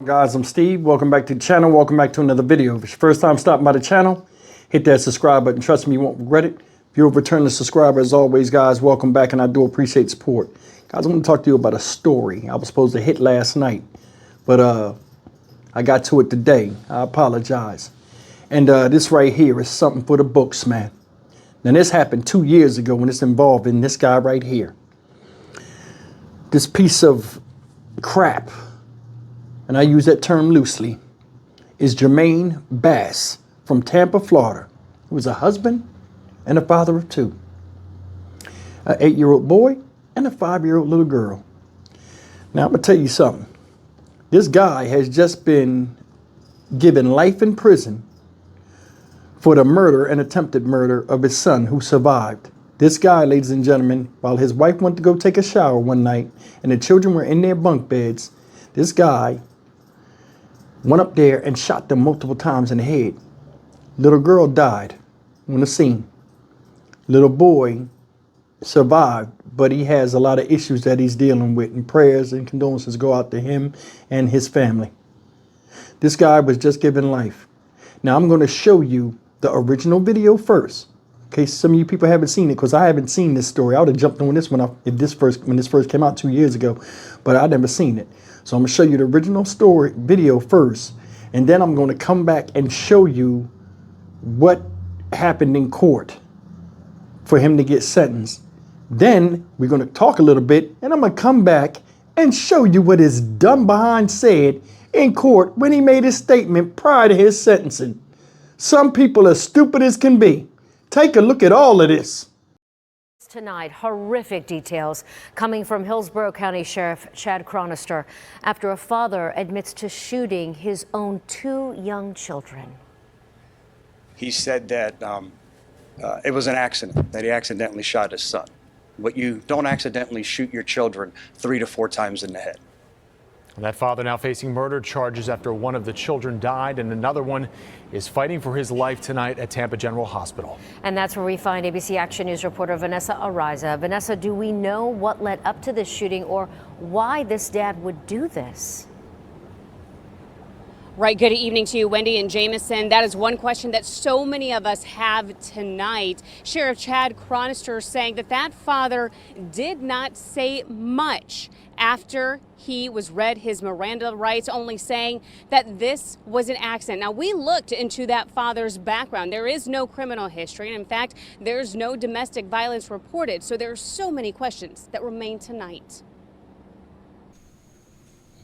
Guys, I'm Steve. Welcome back to the channel. Welcome back to another video. If it's your first time stopping by the channel, hit that subscribe button. Trust me, you won't regret it. If you're a returning subscriber, as always, guys, welcome back, and I do appreciate support. Guys, I want to talk to you about a story I was supposed to hit last night, but I got to it today. I apologize. And this right here is something for the books, man. Now, this happened 2 years ago when it's involved in this guy right here. This piece of crap, and I use that term loosely, is Jermaine Bass from Tampa, Florida, who was a husband and a father of two. An 8-year-old boy and a 5-year-old little girl. Now, I'm going to tell you something. This guy has just been given life in prison for the murder and attempted murder of his son, who survived. This guy, ladies and gentlemen, while his wife went to go take a shower one night and the children were in their bunk beds, this guy went up there and shot them multiple times in the head. Little girl died on the scene. Little boy survived, but he has a lot of issues that he's dealing with, and prayers and condolences go out to him and his family. This guy was just given life. Now, I'm going to show you the original video first, in case some of you people haven't seen it, because I haven't seen this story. I would have jumped on this when this first came out 2 years ago, but I'd never seen it. So I'm going to show you the original story video first, and then I'm going to come back and show you what happened in court for him to get sentenced. Then we're going to talk a little bit, and I'm going to come back and show you what his dumb behind said in court when he made his statement prior to his sentencing. Some people are stupid as can be. Take a look at all of this. Tonight, horrific details coming from Hillsborough County Sheriff Chad Chronister after a father admits to shooting his own 2 young children. He said that it was an accident, that he accidentally shot his son. But you don't accidentally shoot your children 3 to 4 times in the head. That father now facing murder charges after one of the children died and another one is fighting for his life tonight at Tampa General Hospital. And that's where we find ABC Action News reporter Vanessa Ariza. Vanessa, do we know what led up to this shooting or why this dad would do this? Right. Good evening to you, Wendy and Jameson. That is one question that so many of us have tonight. Sheriff Chad Chronister saying that father did not say much after he was read his Miranda rights, only saying that this was an accident. Now, we looked into that father's background. There is no criminal history. And in fact, there's no domestic violence reported. So there are so many questions that remain tonight.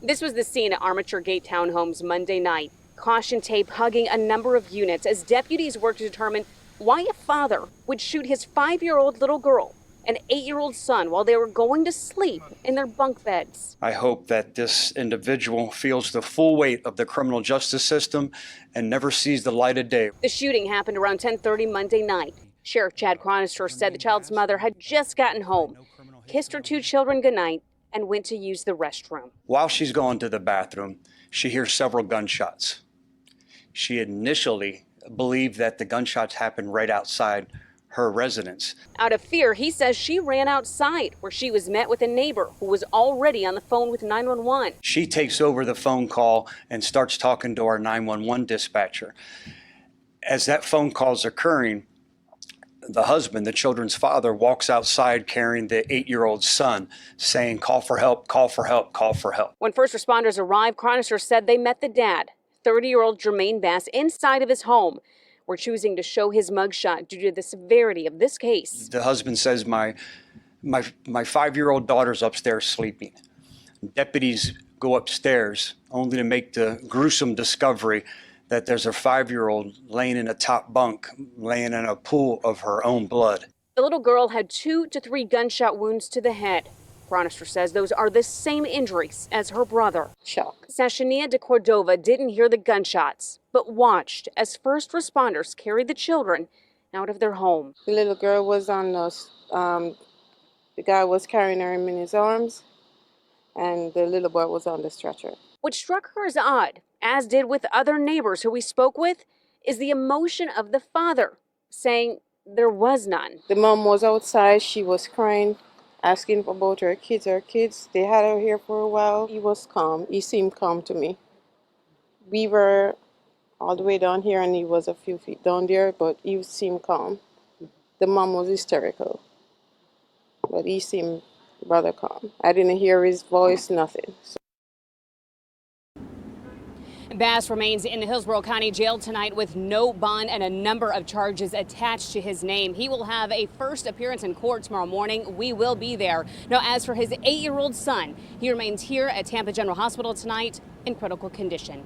This was the scene at Armature Gate Townhomes Monday night. Caution tape hugging a number of units as deputies worked to determine why a father would shoot his 5-year-old little girl and 8-year-old son while they were going to sleep in their bunk beds. I hope that this individual feels the full weight of the criminal justice system and never sees the light of day. The shooting happened around 10:30 Monday night. Sheriff Chad Chronister said the child's mother had just gotten home, kissed her 2 children goodnight, and went to use the restroom. While she's going to the bathroom, she hears several gunshots. She initially believed that the gunshots happened right outside her residence. Out of fear, he says she ran outside where she was met with a neighbor who was already on the phone with 911. She takes over the phone call and starts talking to our 911 dispatcher. As that phone call's occurring, the husband, the children's father, walks outside carrying the 8-year-old son, saying, "Call for help, call for help, call for help." When first responders arrived, Chronister said they met the dad, 30-year-old Jermaine Bass, inside of his home. We're choosing to show his mugshot due to the severity of this case. The husband says, my 5-year-old daughter's upstairs sleeping. Deputies go upstairs only to make the gruesome discovery that there's a 5-year-old laying in a top bunk, laying in a pool of her own blood. The little girl had 2 to 3 gunshot wounds to the head. Chronister says those are the same injuries as her brother. Shock. Sashania de Cordova didn't hear the gunshots, but watched as first responders carried the children out of their home. The little girl was on the guy was carrying her in his arms, and the little boy was on the stretcher. What struck her as odd, as did with other neighbors who we spoke with, is the emotion of the father, saying there was none. The mom was outside. She was crying. asking about her kids. They had her here for a while. He was calm. He seemed calm to me. We were all the way down here and he was a few feet down there, but he seemed calm. The mom was hysterical, but he seemed rather calm. I didn't hear his voice, nothing. Bass remains in the Hillsborough County Jail tonight with no bond and a number of charges attached to his name. He will have a first appearance in court tomorrow morning. We will be there. Now, as for his 8-year-old son, he remains here at Tampa General Hospital tonight in critical condition.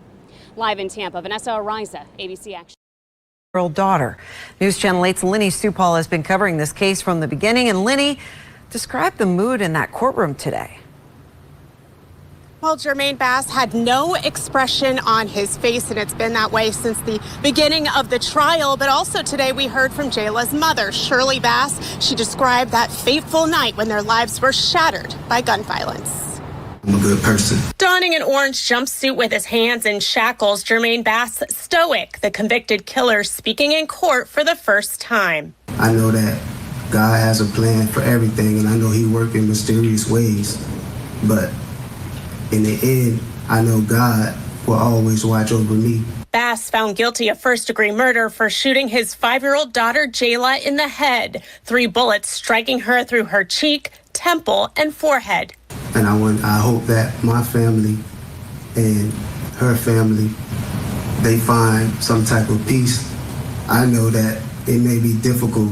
Live in Tampa, Vanessa Ariza, ABC Action. Daughter. News Channel 8's Lenny Supal has been covering this case from the beginning. And Lenny, describe the mood in that courtroom today. Well, Jermaine, Bass had no expression on his face, and it's been that way since the beginning of the trial. But also today we heard from Jayla's mother, Shirley Bass. She described that fateful night when their lives were shattered by gun violence. I'm a good person. Donning an orange jumpsuit with his hands in shackles, Jermaine Bass stoic, the convicted killer speaking in court for the first time. I know that God has a plan for everything, and I know he works in mysterious ways. But in the end, I know God will always watch over me. Bass found guilty of first-degree murder for shooting his 5-year-old daughter, Jayla, in the head. 3 bullets striking her through her cheek, temple, and forehead. And I hope that my family and her family, they find some type of peace. I know that it may be difficult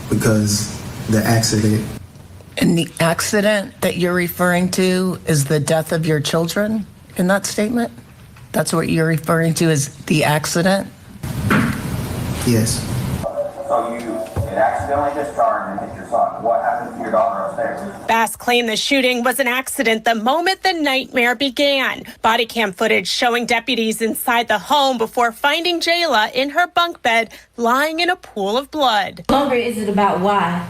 because the accident. And the accident that you're referring to is the death of your children in that statement? That's what you're referring to as the accident? Yes. So you accidentally discharged and hit your son. What happened to your daughter upstairs? Bass claimed the shooting was an accident the moment the nightmare began. Body cam footage showing deputies inside the home before finding Jayla in her bunk bed lying in a pool of blood. No longer is it about why,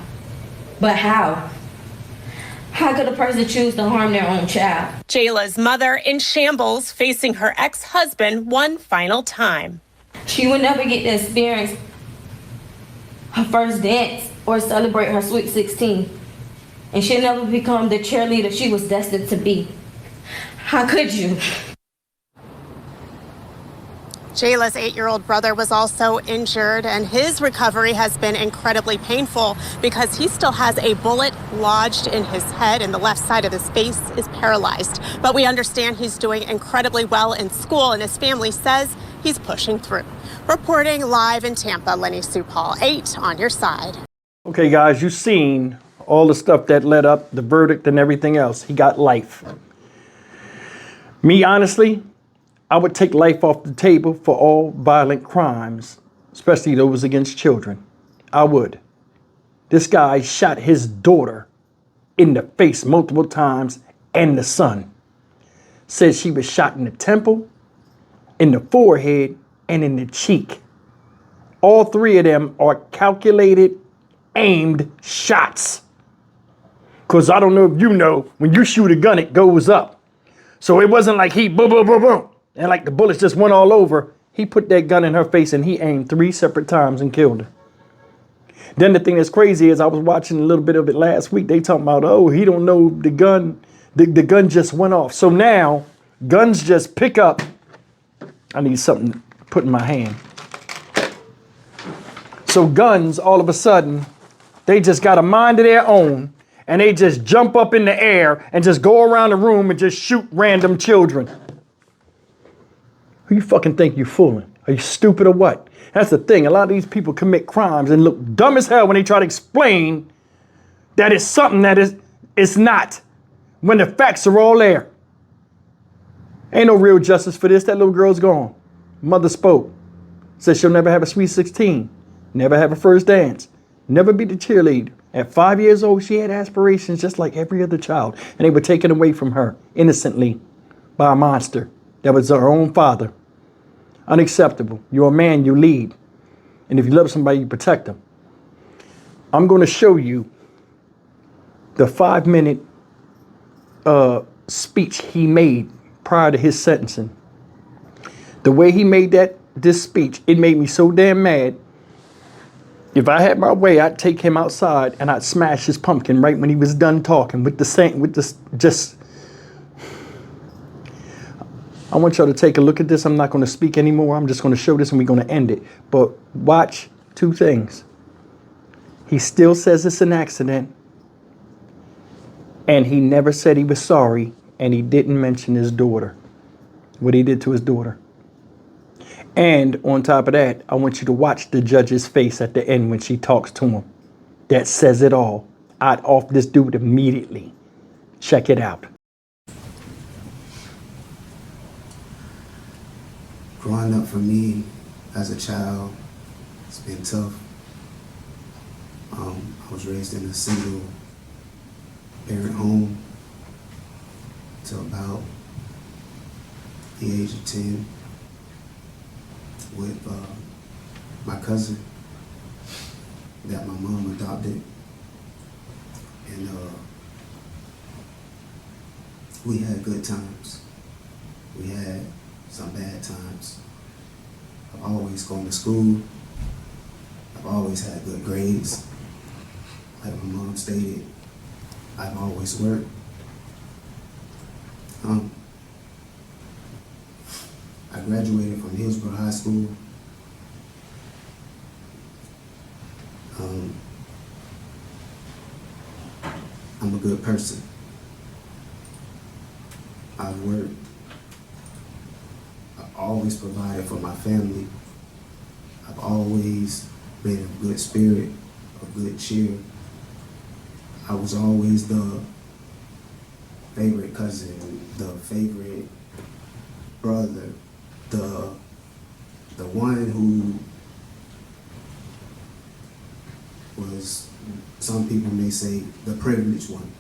but how. How could a person choose to harm their own child? Jayla's mother in shambles, facing her ex-husband one final time. She would never get to experience her first dance or celebrate her sweet 16. And she'll never become the cheerleader she was destined to be. How could you? Jayla's 8-year-old brother was also injured, and his recovery has been incredibly painful because he still has a bullet lodged in his head and the left side of his face is paralyzed. But we understand he's doing incredibly well in school, and his family says he's pushing through. Reporting live in Tampa, Lenny Supal, 8 on your side. Okay, guys, you've seen all the stuff that led up, the verdict and everything else. He got life. Me, honestly, I would take life off the table for all violent crimes, especially those against children. I would. This guy shot his daughter in the face multiple times and the son. Said she was shot in the temple, in the forehead, and in the cheek. All 3 of them are calculated, aimed shots. Because I don't know if you know, when you shoot a gun, it goes up. So it wasn't like he boom, boom, boom, boom. And like the bullets just went all over. He put that gun in her face and he aimed 3 separate times and killed her. Then the thing that's crazy is I was watching a little bit of it last week. They talking about, oh, he don't know the gun. The gun just went off. So now guns just pick up. I need something to put in my hand. So guns, all of a sudden, they just got a mind of their own. And they just jump up in the air and just go around the room and just shoot random children. Who you fucking think you're fooling? Are you stupid or what? That's the thing. A lot of these people commit crimes and look dumb as hell when they try to explain that it's something that it's not, when the facts are all there. Ain't no real justice for this. That little girl's gone. Mother spoke. Said she'll never have a sweet 16. Never have a first dance. Never be the cheerleader. At 5 years old, she had aspirations just like every other child. And they were taken away from her innocently by a monster that was her own father. Unacceptable. You're a man, you lead. And if you love somebody, you protect them. I'm going to show you the 5-minute speech he made prior to his sentencing. The way he made this speech, it made me so damn mad. If I had my way, I'd take him outside and I'd smash his pumpkin right when he was done talking with the I want y'all to take a look at this. I'm not going to speak anymore. I'm just going to show this and we're going to end it. But watch two things. He still says it's an accident. And he never said he was sorry. And he didn't mention his daughter, what he did to his daughter. And on top of that, I want you to watch the judge's face at the end when she talks to him. That says it all. I'd off this dude immediately. Check it out. Growing up for me as a child, it's been tough. I was raised in a single parent home till about the age of 10 with my cousin that my mom adopted. And we had good times. We had some bad times. I've always gone to school. I've always had good grades. Like my mom stated, I've always worked. I graduated from Hillsborough High School. I'm a good person. I've worked. I've always provided for my family. I've always been a good spirit, a good cheer. I was always the favorite cousin, the favorite brother, the one who was, some people may say, the privileged one.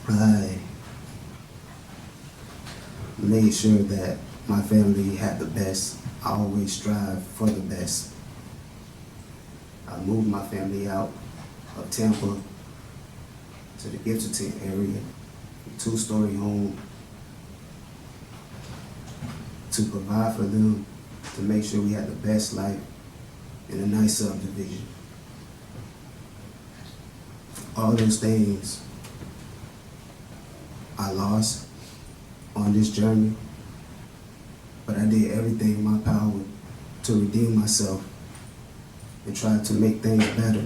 I made sure that my family had the best. I always strive for the best. I moved my family out of Tampa to the Gibson area, a 2-story home, to provide for them, to make sure we had the best life in a nice subdivision. All those things I lost on this journey, but I did everything in my power to redeem myself and try to make things better.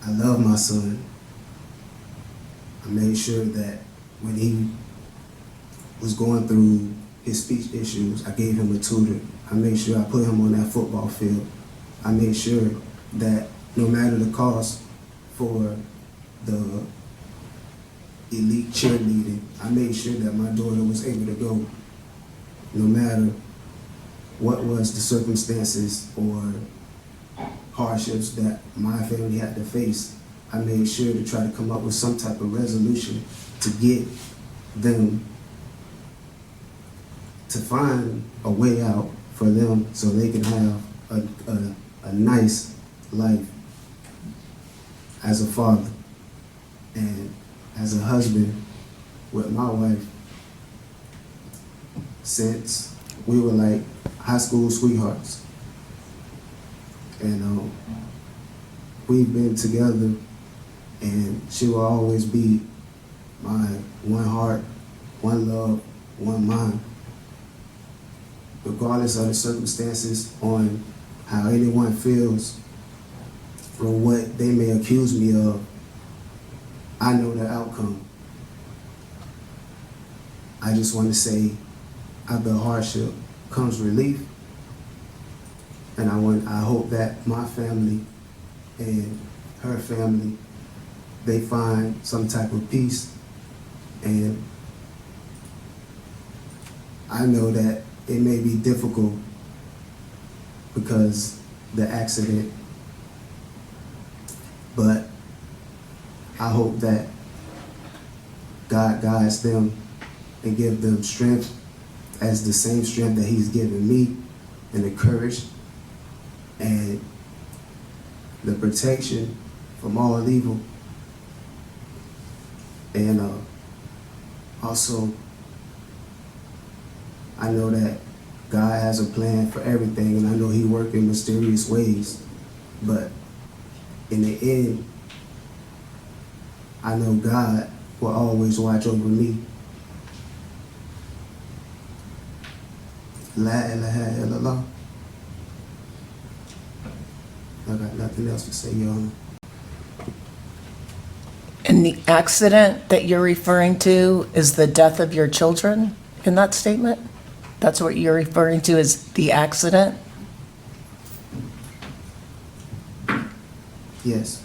I love my son. I made sure that when he was going through his speech issues, I gave him a tutor. I made sure I put him on that football field. I made sure that no matter the cost for the elite cheerleading, I made sure that my daughter was able to go, no matter what was the circumstances or hardships that my family had to face. I made sure to try to come up with some type of resolution to get them to find a way out for them so they can have a nice life as a father and as a husband with my wife. Since we were like high school sweethearts. And we've been together, and she will always be my one heart, one love, one mind. Regardless of the circumstances on how anyone feels or what they may accuse me of, I know the outcome. I just want to say, after hardship comes relief, and I hope that my family and her family, they find some type of peace. And I know that it may be difficult because the accident, but I hope that God guides them and give them strength as the same strength that He's given me, and the courage and the protection from all evil. And also, I know that God has a plan for everything, and I know he works in mysterious ways. But in the end, I know God will always watch over me. La ilaha illallah. I got nothing else to say, Your Honor. And the accident that you're referring to is the death of your children in that statement? That's what you're referring to as the accident? Yes.